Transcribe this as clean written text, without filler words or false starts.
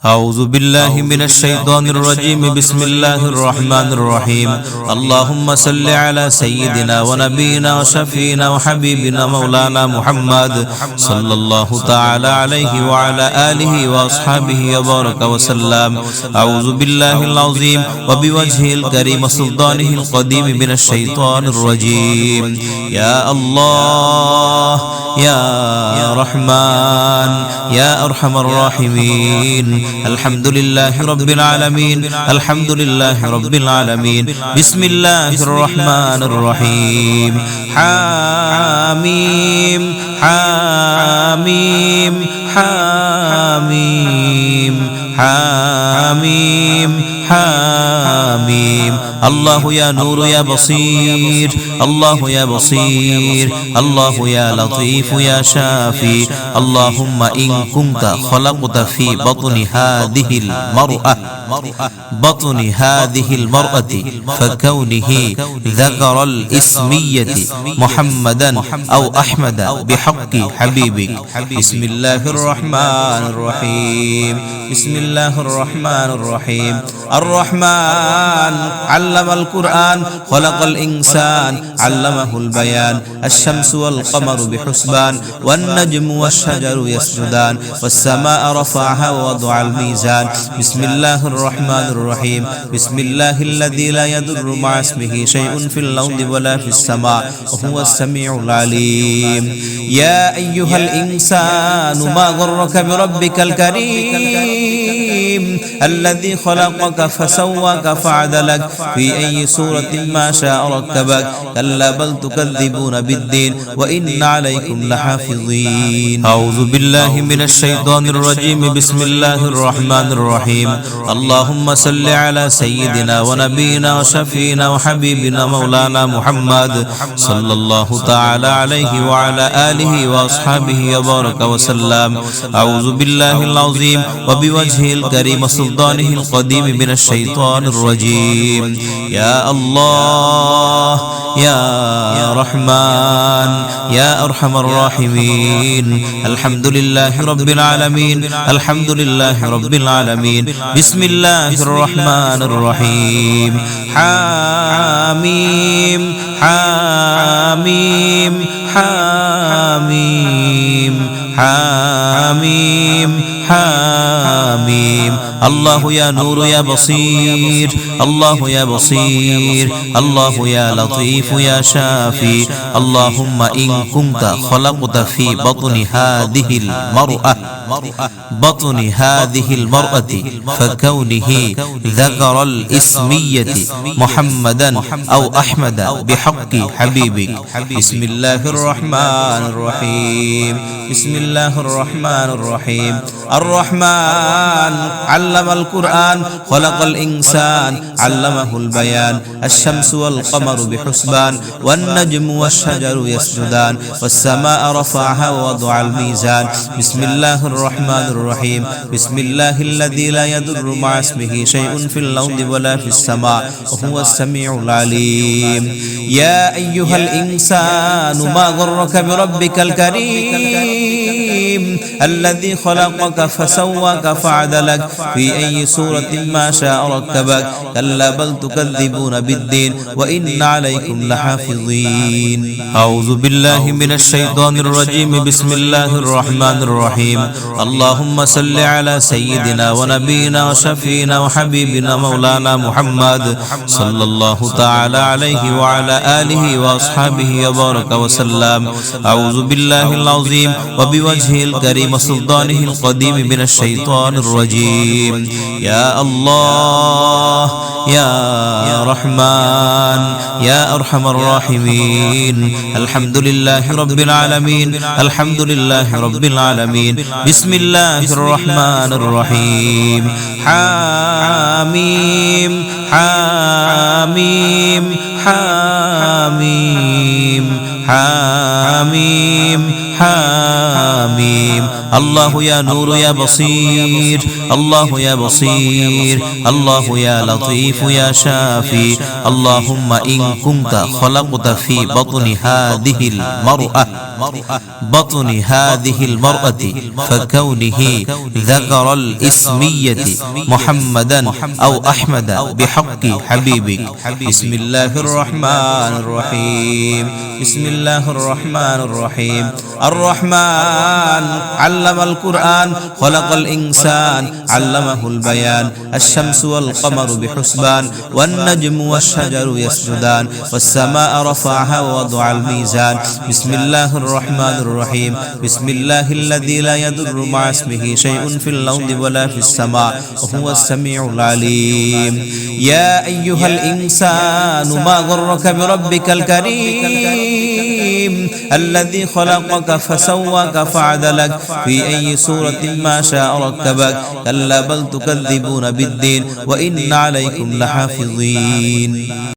أعوذ بالله من الشيطان الرجيم بسم الله الرحمن الرحيم اللهم صل على سيدنا ونبينا وشفينا وحبيبنا مولانا محمد صلى الله تعالى عليه وعلى آله وأصحابه وبارك وسلم أعوذ بالله العظيم وبوجهه الكريم سلطانه القديم من الشيطان الرجيم يا الله يا رحمن يا أرحم الراحمين الحمد لله رب العالمين الحمد لله رب العالمين بسم الله الرحمن الرحيم حاميم حاميم حاميم حاميم حاميم الله يا نور يا بصير الله يا بصير الله يا لطيف يا شافي اللهم إن كنت خلقت في بطن هذه المرأة فكونه ذكر الإسمية محمدا أو أحمد بحق حبيبك بسم الله الرحمن الرحيم بسم الله الرحمن الرحيم الرحمن علم القرآن خلق الإنسان علمه البيان الشمس والقمر بحسبان والنجم والشجر يسجدان والسماء رفعها ووضع الميزان بسم الله الرحمن الرحيم بسم الله الذي لا يضر مع اسمه شيء في الأرض ولا في السماء وهو السميع العليم يا أيها الإنسان ما غرك بربك الكريم الذي خلقك فسواك فعدلك في أي صورة ما شاء ركبك كلا بل تكذبون بالدين وإن عليكم لحافظين أعوذ بالله من الشيطان الرجيم بسم الله الرحمن الرحيم اللهم صل على سيدنا ونبينا وشفينا وحبيبنا مولانا محمد صلى الله تعالى عليه وعلى آله وأصحابه وبارك وسلم أعوذ بالله العظيم وبوجهه الكريم سلطانه القديم من الشيطان الرجيم يا الله يا رحمن يا أرحم الراحمين الحمد لله رب العالمين الحمد لله رب العالمين بسم الله الرحمن الرحيم حاميم حاميم حاميم حاميم حاميم الله يا نور يا بصير الله يا بصير الله يا لطيف يا شافي اللهم إن كنت خلقت في بطن هذه المرأة فكونه ذكر الإسمية محمدا أو أحمد بحق حبيبك بسم الله الرحمن الرحيم بسم الله الرحمن الرحيم الرحمن علم القرآن خلق الإنسان علمه البيان الشمس والقمر بحسبان والنجم والشجر يسجدان والسماء رفعها ووضع الميزان بسم الله الرحمن الرحيم بسم الله الذي لا يضر مع اسمه شيء في الأرض ولا في السماء وهو السميع العليم يا أيها الإنسان ما غرك بربك الكريم الذي خلقك فسواك فعدلك في أي صورة ما شاء ركبك كلا بل تكذبون بالدين وإن عليكم لحافظين أعوذ بالله من الشيطان الرجيم بسم الله الرحمن الرحيم اللهم صل على سيدنا ونبينا وشفينا وحبيبنا مولانا محمد صلى الله تعالى عليه وعلى آله وأصحابه وبارك وسلم أعوذ بالله العظيم وبوجهه الكريم سلطانه القديم من الشيطان الرجيم يا الله يا رحمن يا أرحم الراحمين الحمد لله رب العالمين الحمد لله رب العالمين بسم الله الرحمن الرحيم حاميم حاميم حاميم حاميم حاميم. الله يا نور يا بصير، الله يا بصير، الله يا لطيف يا شافي. اللهم إن كنت خلقت في بطن هذه المرأة فكونه ذكر الإسمية محمدا أو أحمد بحق حبيبك. بسم الله الرحمن الرحيم، بسم الله الرحمن الرحيم. الرحمن علم القرآن خلق الإنسان علمه البيان. الشمس والقمر بحسبان والنجم والشجر يسجدان والسماء رفعها ووضع الميزان. بسم الله الرحمن الرحيم. بسم الله الذي لا يضر مع اسمه شيء في الأرض ولا في السماء وهو السميع العليم. يا أيها الإنسان ما غرك بربك الكريم الذي خلقك فسواك فعدلك في أي صورة ما شاء ركبك. كلا بل تكذبون بالدين وإن عليكم لحافظين.